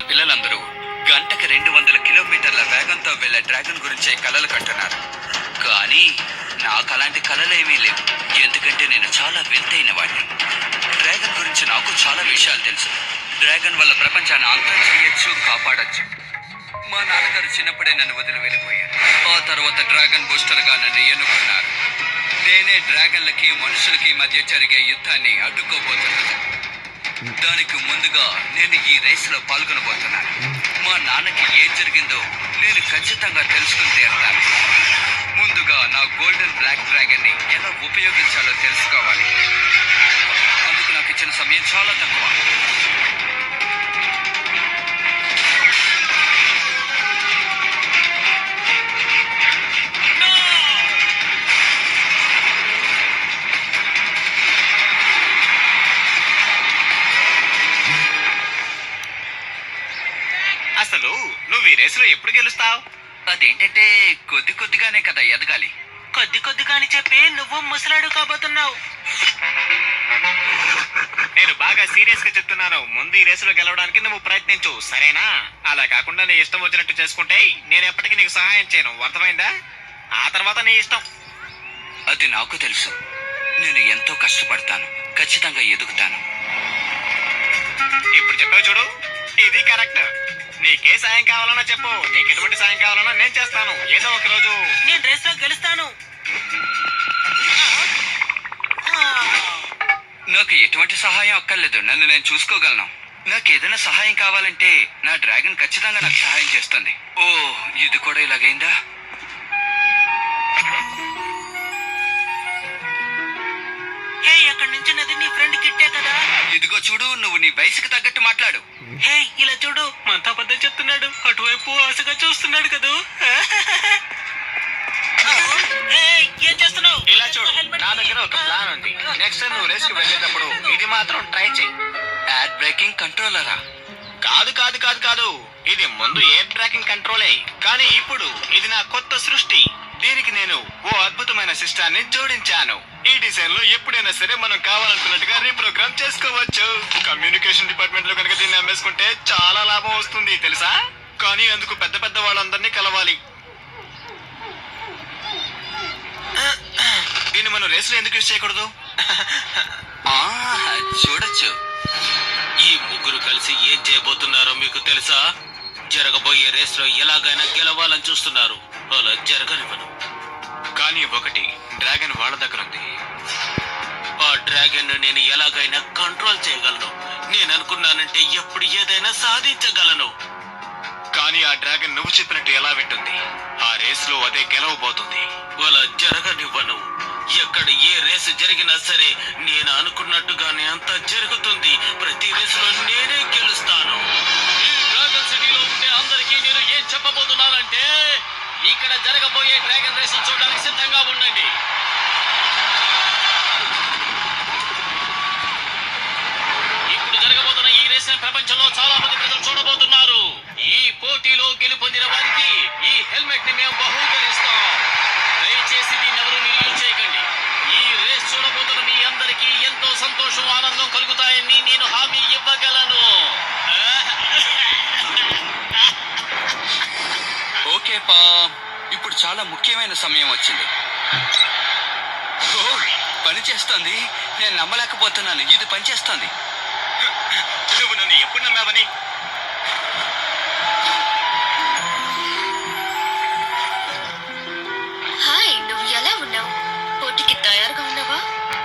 పిల్లలందరూ గంటకి 200 కిలోమీటర్ల వేగంతో వెళ్లే డ్రాగన్ గురించే కలలు కంటున్నారు. కానీ నాకు అలాంటి కలలేమీ లేవు, ఎందుకంటే నేను చాలా వింతైన వాడిని. డ్రాగన్ గురించి నాకు చాలా విషయాలు తెలుసు. డ్రాగన్ వల్ల ప్రపంచాన్ని అంతం చేయొచ్చు, కాపాడొచ్చు. మా నాన్నగారు చిన్నప్పుడే నన్ను వదిలి వెళ్ళిపోయారు. ఆ తర్వాత డ్రాగన్ బూస్టర్ గా నన్ను ఎన్నుకున్నారు. నేనే డ్రాగన్లకి మనుషులకి మధ్య జరిగే యుద్ధాన్ని అడ్డుకోబోతున్నాను. దానికి ముందుగా నేను ఈ రేస్ లో పాల్గొనబోతున్నాను. మా నాన్నకి ఏం జరిగిందో నేను ఖచ్చితంగా తెలుసుకుని తీరుతాను. ముందుగా నా గోల్డెన్ బ్లాక్ డ్రాగన్ ని ఎలా ఉపయోగించాలో తెలుసుకోవాలి. అందుకు నాకు ఇచ్చిన సమయం చాలా తక్కువ. అసలు నువ్వు ఈ రేసులో ఎప్పుడు గెలుస్తావు? అదేంటంటే కొద్ది కొద్దిగానే కదా ఎదగాలి. కొద్ది కొద్దిగాని చెప్పి నువ్వు ముసలాడు కాబోతున్నావు. నేను బాగా సీరియస్ గా చెప్తున్నాను. ముందు ఈ రేసులో గెలవడానికి నువ్వు ప్రయత్నించు, సరేనా? అలా కాకుండా నీ ఇష్టం వచ్చినట్టు చేసుకుంటే నేను ఎప్పటికీ నీకు సహాయం చేయను, అర్థమైందా? ఆ తర్వాత నీ ఇష్టం. అది నాకు తెలుసు. నేను ఎంతో కష్టపడతాను, ఖచ్చితంగా ఎదుగుతాను. ఇప్పుడు చెప్పావు చూడు, ఇది కరెక్ట్. నీకే సాయం కావాలన్నా చెప్పు, నీకు ఎటువంటి సాయం కావాలన్నా నేను చేస్తాను. ఏదో ఒక రోజు నేను రేస్ లో గెలుస్తాను. నాకు ఎటువంటి సహాయం అక్కర్లేదు, నన్ను నేను చూసుకోగలను. నాకు ఏదైనా సహాయం కావాలంటే నా డ్రాగన్ ఖచ్చితంగా నాకు సహాయం చేస్తుంది. ఓ, ఇది కూడా ఇలాగైందా? హే, అక్కడి నుంచి నది నీ ఫ్రెండ్ కిట్టే కదా. ఇదిగో చూడు, నువ్వు నీ వయసుకు తగ్గట్టు మాట్లాడు. హే, ఇలా చూడు, మంతా అబద్ధం చెప్తున్నాడు. అటువైపు ఆశగా చూస్తున్నాడు కదా. ఏం చేస్తున్నావు? ఇలా చూడు, నా దగ్గర ఒక ప్లాన్ ఉంది. నెక్స్ట్ నువ్వు రేస్ కి వెళ్ళేటప్పుడు ఇది మాత్రం ట్రై చెయ్యి. యాడ్ బ్రేకింగ్ కంట్రోలరా? కాదు కాదు కాదు కాదు, ఇది ముందు ఎయిర్ ట్రాకింగ్ కంట్రోలే, కానీ ఇప్పుడు ఇది నా కొత్త సృష్టి. దీనికి నేను ఓ అద్భుతమైన సిస్టాన్ని జోడించాను. ఈ డిజైన్ లో ఎప్పుడైనా సరే మనం కావాలనుకున్నట్టుగా రీప్రోగ్రామ్ చేసుకోవచ్చు. కమ్యూనికేషన్ డిపార్ట్మెంట్ లో కనుక దీన్ని అమ్మేసుకుంటే చాలా లాభం వస్తుంది తెలుసా. కానీ అందుకు పెద్ద పెద్ద వాళ్ళందరినీ కలవాలి. దీన్ని మనం రేసులో ఎందుకు యూజ్ చేయకూడదు? చూడొచ్చు. ఈ ముగ్గురు కలిసి ఏం చేయబోతున్నారో మీకు తెలుసా? జరగబోయే రేస్ లో ఎలాగైనా గెలవాలని చూస్తున్నారు. అలా జరగనివ్వను. కానీ ఒకటి, డ్రాగన్ వాళ్ళ దగ్గర ఉంది. ఆ డ్రాగన్ నేను ఎలాగైనా కంట్రోల్ చేయగలను. నేను అనుకున్నానంటే ఎప్పుడు ఏదైనా సాధించగలను. కానీ ఆ డ్రాగన్ నువ్వు చెప్పినట్టు ఎలా వింటుంది? ఆ రేస్ లో అదే గెలవబోతుంది. అలా జరగనివ్వను. ఎక్కడ ఏ రేసు జరిగినా సరే నేను అనుకున్నట్టుగానే అంతా జరుగుతుంది. ప్రతి రేసులో నేనే గెలుస్తాను. ఈ డ్రాగన్ సిటీలో ఉండే అందరికీ నేను ఏం చెప్పబోతున్నానంటే, ఇక్కడ జరగబోయే డ్రాగన్ రేసు చూడడానికి సిద్ధంగా ఉండండి. ఇప్పుడు జరగబోతున్న ఈ రేసుని ప్రపంచంలో చాలా మంది ప్రజలు చూడబోతున్నారు. ఈ పోటీలో గెలుపొందిన వారికి ఈ హెల్మెట్ ని మేము బహూకరిస్తాం. దయచేసి దీన్ని ఎవరు యూజ్ చేయకండి. ఈ రేస్ చూడబోతున్న మీ అందరికీ ఎంతో సంతోషం, ఆనందం కలుగుతాయని నేను హామీ ఇవ్వగలను. ఓకే పా, ఇప్పుడు చాలా ముఖ్యమైన సమయం వచ్చింది. పని చేస్తోంది. నేను నమ్మలేకపోతున్నాను, ఇది పనిచేస్తోంది. నువ్వు నన్ను ఎప్పుడు నమ్మావని?